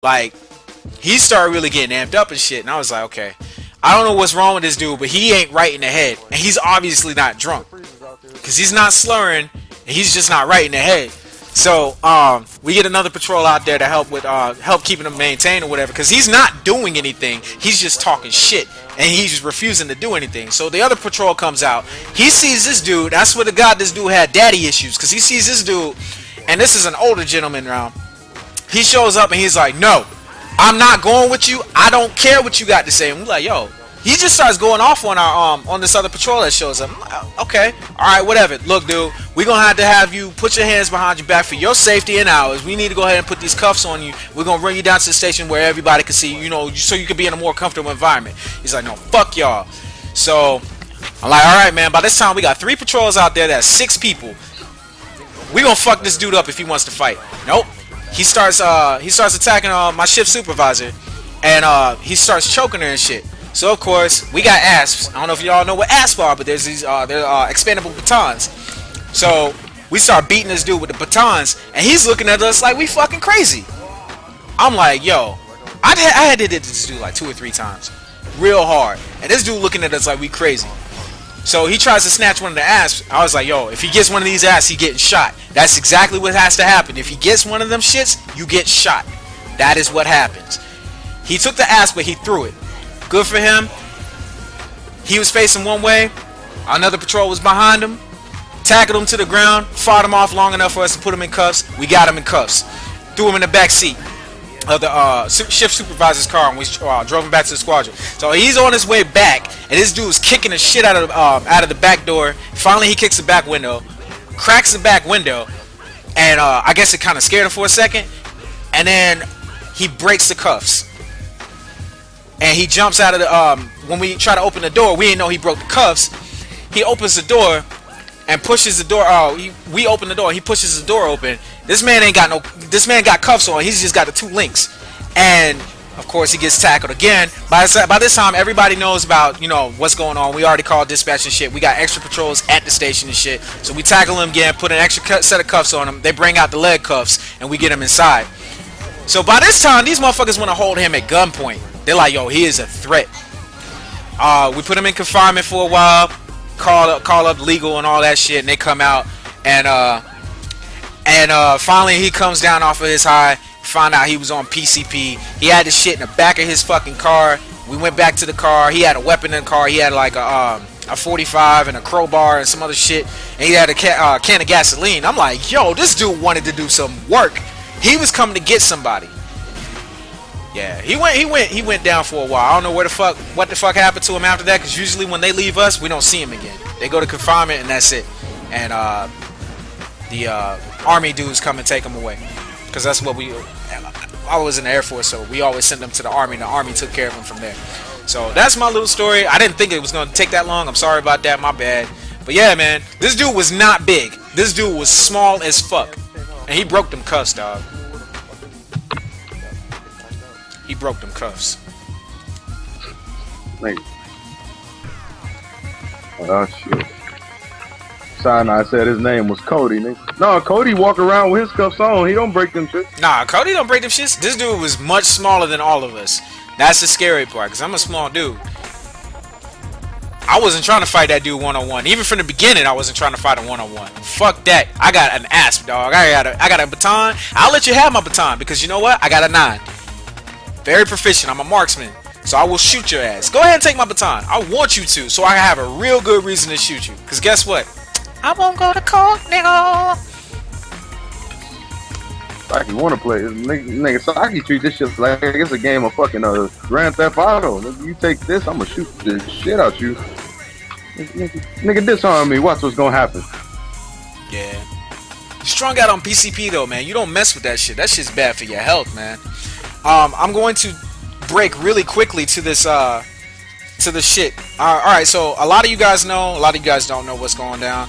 Like, he started really getting amped up and shit, and I was like, okay, I don't know what's wrong with this dude, but he ain't right in the head, and he's obviously not drunk, because he's not slurring, and he's just not right in the head. So we get another patrol out there to help with help keeping him maintained or whatever, because he's not doing anything, he's just talking shit, and he's just refusing to do anything. So the other patrol comes out, he sees this dude. I swear to God, this dude had daddy issues, because he sees this dude, and this is an older gentleman now. He shows up and he's like, no, I'm not going with you. I don't care what you got to say. And we're like, yo, he just starts going off on our on this other patrol that shows up. Like, okay, all right, whatever. Look, dude, we're gonna have you put your hands behind your back for your safety and ours. We need to go ahead and put these cuffs on you. We're gonna bring you down to the station where everybody can see you, you know, so you can be in a more comfortable environment. He's like, no, fuck y'all. So I'm like, all right, man. By this time, we got 3 patrols out there. That's 6 people. We gonna fuck this dude up if he wants to fight. Nope. He starts attacking my shift supervisor, and he starts choking her and shit. So of course we got asps. I don't know if y'all know what asps are, but there's these they're expandable batons. So we start beating this dude with the batons, and he's looking at us like we fucking crazy. I'm like, yo, I had to hit this dude like 2 or 3 times, real hard, and this dude looking at us like we crazy. So he tries to snatch one of the asps. I was like, yo, if he gets one of these asps, he getting shot. That's exactly what has to happen. If he gets one of them shits, you get shot. That is what happens. He took the asp, but he threw it. Good for him. He was facing one way. Another patrol was behind him. Tackled him to the ground. Fought him off long enough for us to put him in cuffs. We got him in cuffs. Threw him in the back seat of the shift supervisor's car, and we drove him back to the squadron. So he's on his way back, and this dude's kicking the shit out of the back door. Finally, he kicks the back window, cracks the back window, and I guess it kind of scared him for a second. And then he breaks the cuffs, and he jumps out of the. When we try to open the door, we didn't know he broke the cuffs. He opens the door and pushes the door. We open the door. He pushes the door open. This man ain't got no. This man got cuffs on. He's just got the 2 links, and of course he gets tackled again. By this time, everybody knows about what's going on. We already called dispatch and shit. We got extra patrols at the station and shit. So we tackle him again, put an extra set of cuffs on him. They bring out the leg cuffs, and we get him inside. So by this time, these motherfuckers want to hold him at gunpoint. They're like, yo, he is a threat. We put him in confinement for a while. Call up legal and all that shit, and they come out, and finally he comes down off of his high. Found out he was on PCP. He had the shit in the back of his fucking car. We went back to the car. He had a weapon in the car. He had like a 45 and a crowbar and some other shit, and he had a can of gasoline. I'm like, yo, this dude wanted to do some work. He was coming to get somebody. Yeah, he went down for a while. I don't know what the fuck happened to him after that, because usually when they leave us, we don't see him again. They go to confinement and that's it. And the army dudes come and take him away, because that's what I was in the Air Force, so we always send them to the army, and the army took care of them from there. So that's my little story. I didn't think it was going to take that long. I'm sorry about that, my bad. But yeah, man, this dude was not big. This dude was small as fuck, and he broke them cuffs, dog. He broke them cuffs. Like, oh shit. Sinai said his name was Cody. Nigga. No, Cody walk around with his cuffs on. He don't break them shit. Nah, Cody don't break them shits. This dude was much smaller than all of us. That's the scary part, because I'm a small dude. I wasn't trying to fight that dude one-on-one. Even from the beginning, I wasn't trying to fight him one-on-one. Fuck that. I got an asp, dog. I got a baton. I'll let you have my baton, because you know what? I got a 9. Very proficient. I'm a marksman, so I will shoot your ass. Go ahead and take my baton. I want you to, so I have a real good reason to shoot you. Because guess what? I won't go to court, nigga. Saki wanna play. Nigga, Saki treat this shit like it's a game of fucking Grand Theft Auto. Nigga, you take this, I'm gonna shoot the shit out you. Nigga, disarm me. Watch what's gonna happen. Yeah. Strung out on PCP though, man. You don't mess with that shit. That shit's bad for your health, man. I'm going to break really quickly to this shit. Alright, so a lot of you guys know, a lot of you guys don't know what's going down.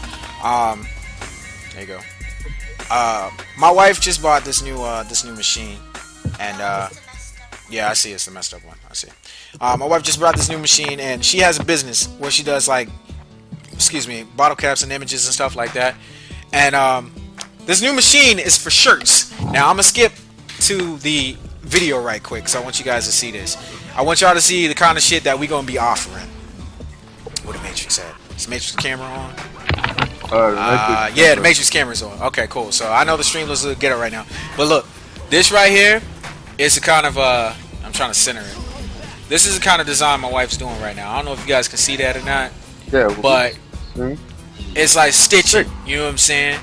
There you go. My wife just bought this new machine, and yeah, I see it's the messed up one. I see. My wife just bought this new machine, and she has a business where she does like, bottle caps and images and stuff like that. And this new machine is for shirts. Now I'm gonna skip to the video right quick, so I want you guys to see this. I want y'all to see the kind of shit that we gonna be offering. Where the Matrix at? Is the Matrix camera on? Yeah, the Matrix camera's on. Okay, cool. So I know the stream looks a little ghetto right now, but look, this right here is a kind of I'm trying to center it. This is the kind of design my wife's doing right now. I don't know if you guys can see that or not. Yeah, but it's like stitching. You know what I'm saying?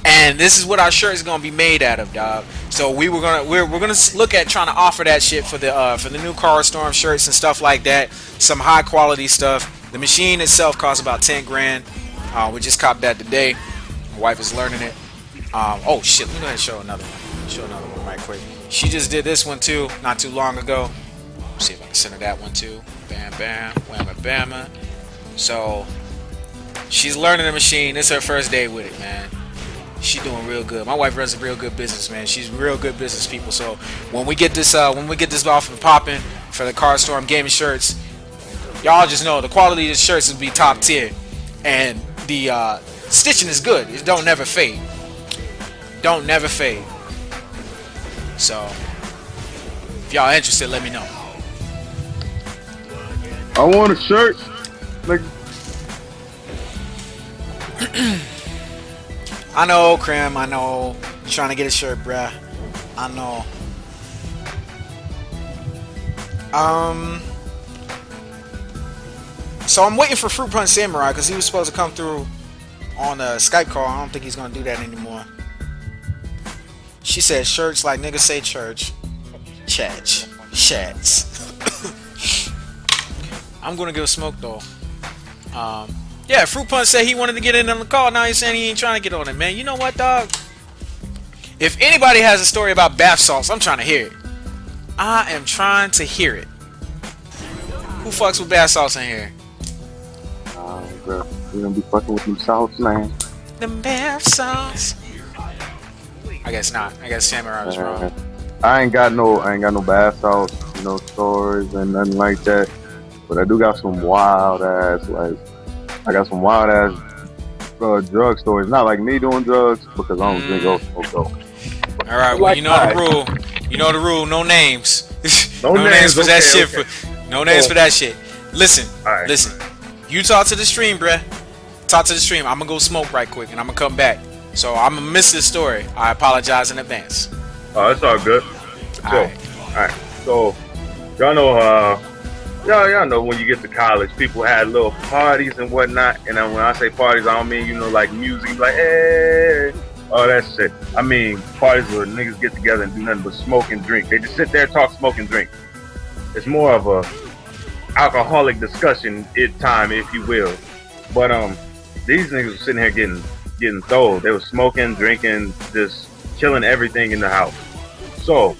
And this is what our shirt is gonna be made out of, dog. So we're gonna look at trying to offer that shit for the new Car Storm shirts and stuff like that. Some high quality stuff. The machine itself costs about 10 grand. We just copped that today. My wife is learning it. Oh shit, let me go ahead and show another one. Show another one right quick. She just did this one too, not too long ago. Let's see if I can center that one too. Bam, bam, whamma, bamma. So she's learning the machine. It's her first day with it, man. She's doing real good. My wife runs a real good business, man. She's real good business people. So when we get this off and popping for the Car Storm gaming shirts, y'all just know the quality of the shirts will be top tier, and the stitching is good. It don't never fade. Don't never fade. So if y'all interested, let me know. I want a shirt. Like I know, Crim. I know. You're trying to get a shirt, bruh. I know. So I'm waiting for Fruit Punch Samurai because he was supposed to come through on a Skype call. I don't think he's gonna do that anymore. She said shirts like niggas say church. Chats. I'm gonna give a smoke though. Yeah, Fruit Punch said he wanted to get in on the call. Now he's saying he ain't trying to get on it, man. You know what, dog? If anybody has a story about bath salts, I'm trying to hear it. I am trying to hear it. Who fucks with bath salts in here? Bro, you gonna be fucking with them salts, man. Them bath salts. I guess not. I guess Samurai was wrong. I ain't got no bath salts, you know, stories and nothing like that. But I do got some wild ass, like, I got some wild ass drug stories. Not like me doing drugs because I don't drink alcohol. All right, well, you know the rule. You know the rule. No names. No names for that shit. No names for that shit. Listen, listen. You talk to the stream, bruh. Talk to the stream. I'm gonna go smoke right quick, and I'm gonna come back. So I'm gonna miss this story. I apologize in advance. Oh, it's all good. All right. So, y'all know, y'all know when you get to college, people had little parties and whatnot. And when I say parties, I don't mean, you know, like music, like, hey, all that shit. I mean parties where niggas get together and do nothing but smoke and drink. They just sit there, talk, smoke, and drink. It's more of a alcoholic discussion time, if you will. But these niggas were sitting here getting throwed. They were smoking, drinking, just killing everything in the house. So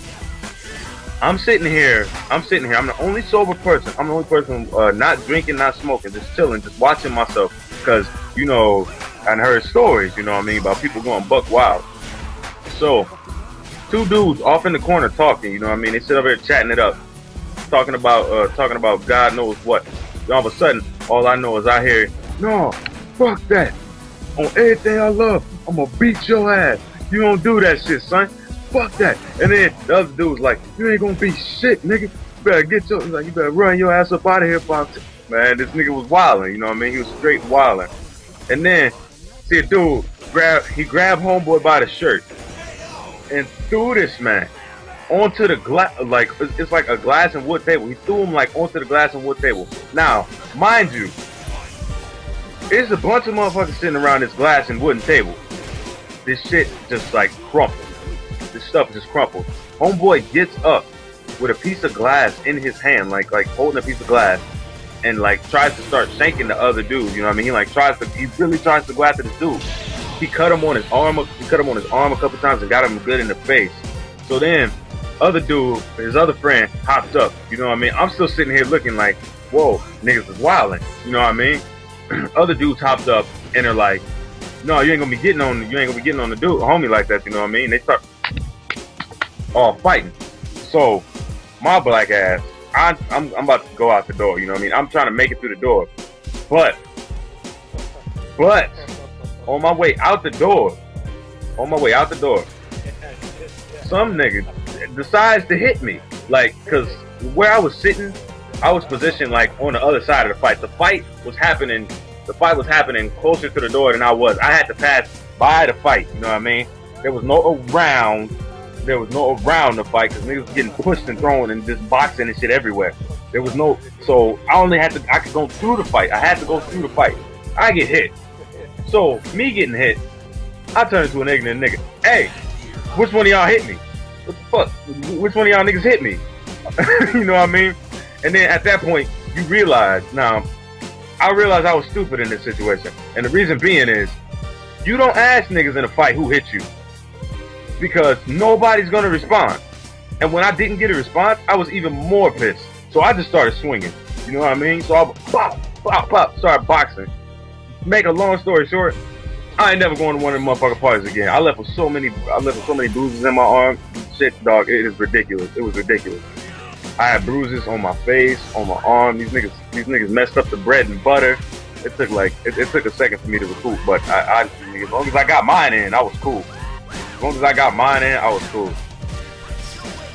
I'm sitting here. I'm the only sober person. I'm the only person not drinking, not smoking, just chilling, just watching myself. Because, you know, I heard stories, you know what I mean, about people going buck wild. So, two dudes off in the corner talking, you know what I mean. They sit over there chatting it up, talking about God knows what. And all of a sudden, all I know is I hear, no, fuck that. On everything I love, I'm gonna beat your ass. You don't do that shit, son. Fuck that. And then the other dude was like, you ain't gonna be shit, nigga. You better you better run your ass up out of here, man. This nigga was wilding, you know what I mean? He was straight wilding. And then, see a dude grabbed homeboy by the shirt and threw this man onto the glass, like, it's like a glass and wood table. He threw him like onto the glass and wood table. Now, mind you, there's a bunch of motherfuckers sitting around this glass and wooden table. This shit just like crumpled. This stuff just crumpled. Homeboy gets up with a piece of glass in his hand, like holding a piece of glass, and like tries to start shanking the other dude. You know what I mean? He really tries to go after this dude. He cut him on his arm. A couple times and got him good in the face. So then, other dude, his other friend, hopped up. You know what I mean? I'm still sitting here looking like, whoa, niggas is wilding. You know what I mean? Other dudes hopped up and they're like, no, you ain't gonna be getting on the dude, homie, like that. You know what I mean? They start all fighting. So my black ass, I'm about to go out the door. You know what I mean? I'm trying to make it through the door, but on my way out the door, some nigga, decides to hit me. Like, cause where I was sitting, I was positioned like on the other side of the fight. The fight was happening closer to the door than I was. I had to pass by the fight, you know what I mean? There was no around the fight because niggas was getting pushed and thrown and just boxing and shit everywhere. There was no, so I could go through the fight. I had to go through the fight. I get hit. So, me getting hit, I turn into an ignorant nigga. Hey, which one of y'all hit me? What the fuck? Which one of y'all niggas hit me? You know what I mean? And then at that point, you realize, I realized I was stupid in this situation. And the reason being is, you don't ask niggas in a fight who hit you. Because nobody's gonna respond. And when I didn't get a response, I was even more pissed. So I just started swinging. You know what I mean? So I pop, pop, pop, started boxing. Make a long story short, I ain't never going to one of them motherfucking parties again. I left with so many bruises in my arm. Shit, dog, it is ridiculous. It was ridiculous. I had bruises on my face, on my arm. These niggas messed up the bread and butter. It took a second for me to recoup, but I as long as I got mine in, I was cool. As long as I got mine in, I was cool.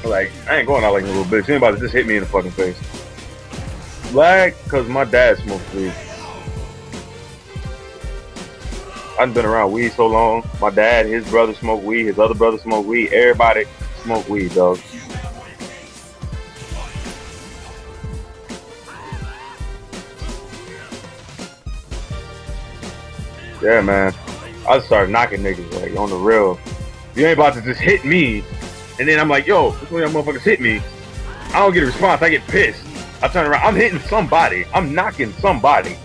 Like, I ain't going out like a little bitch. Anybody just hit me in the fucking face. Like, cause my dad smoked weed. I've been around weed so long. My dad, his brother smoked weed, his other brother smoked weed. Everybody smoked weed, dog. Yeah, man. I just started knocking niggas, like, on the real. You ain't about to just hit me, and then I'm like, yo, this one of y'all motherfuckers hit me. I don't get a response. I get pissed. I turn around. I'm hitting somebody. I'm knocking somebody.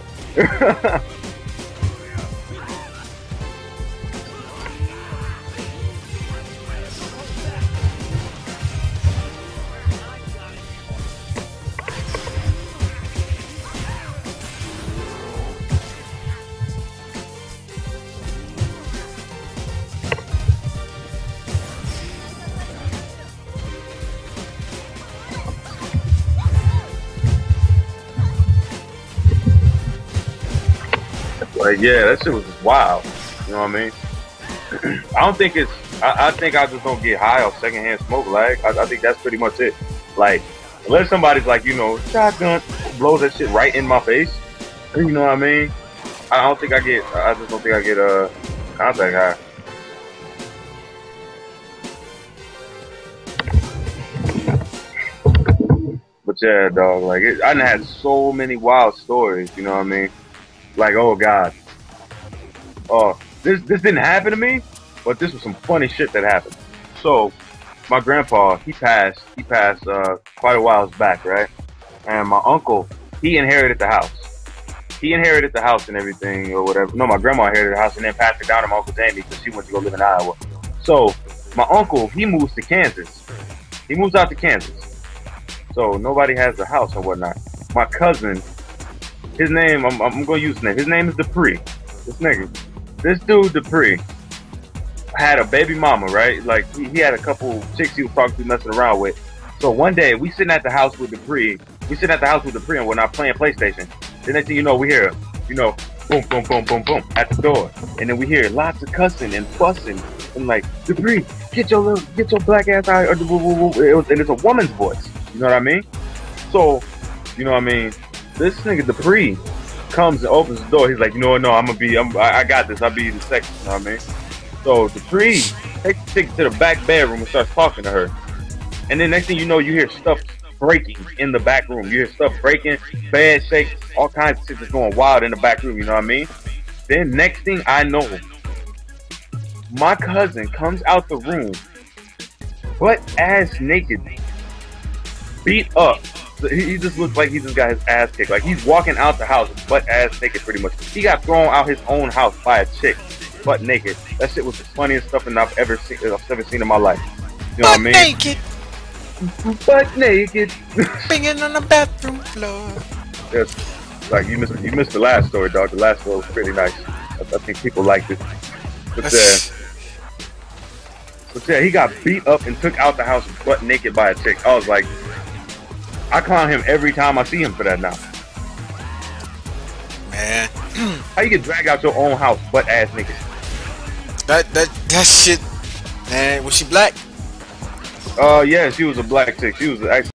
Like, yeah, that shit was just wild. You know what I mean? I don't think it's. I think I just don't get high off secondhand smoke. Like, I think that's pretty much it. Like, unless somebody's like, you know, shotgun blows that shit right in my face. You know what I mean? I don't think I get. I just don't think I get contact high. But yeah, dog. Like, I done had so many wild stories. You know what I mean? Like, oh god, oh, this didn't happen to me, but this was some funny shit that happened. So, my grandpa, he passed quite a while back, right? And my uncle, he inherited the house. He inherited the house and everything, or whatever. No, my grandma inherited the house and then passed it down to my Uncle Jamie because she went to go live in Iowa. So, my uncle, he moves to Kansas. He moves out to Kansas. So, nobody has a house and whatnot. My cousin, his name, I'm going to use his name. His name is Dupree. This dude, Dupree, had a baby mama, right? Like, he had a couple chicks he was talking to, messing around with. So one day, we sitting at the house with Dupree. And we're not playing PlayStation. The next thing you know, we hear, you know, boom, boom, boom, boom, boom, at the door. And then we hear lots of cussing and fussing. And like, Dupree, get your black ass out. And it's a woman's voice. You know what I mean? So, you know what I mean? This nigga Dupree comes and opens the door. He's like, you know what? No, I got this. I'll be the second. You know what I mean? So Dupree takes the chick to the back bedroom and starts talking to her. And then next thing you know, you hear stuff breaking in the back room. You hear stuff breaking, bed shakes, all kinds of shit that's going wild in the back room. You know what I mean? Then next thing I know, my cousin comes out the room, butt ass naked, beat up. He just looks like he just got his ass kicked. Like, he's walking out the house butt ass naked pretty much. He got thrown out his own house by a chick butt naked. That shit was the funniest stuff I've ever seen in my life. You know what I mean? Naked. Butt naked. Banging on the bathroom floor. Yes. Like, you missed the last story, dog. The last story was pretty nice. I think people liked it. But yeah, he got beat up and took out the house butt naked by a chick. I was like, I clown him every time I see him for that now. Man. How you get dragged out your own house butt ass naked? That shit, man. Was she black? Yeah, she was a black chick. She was actually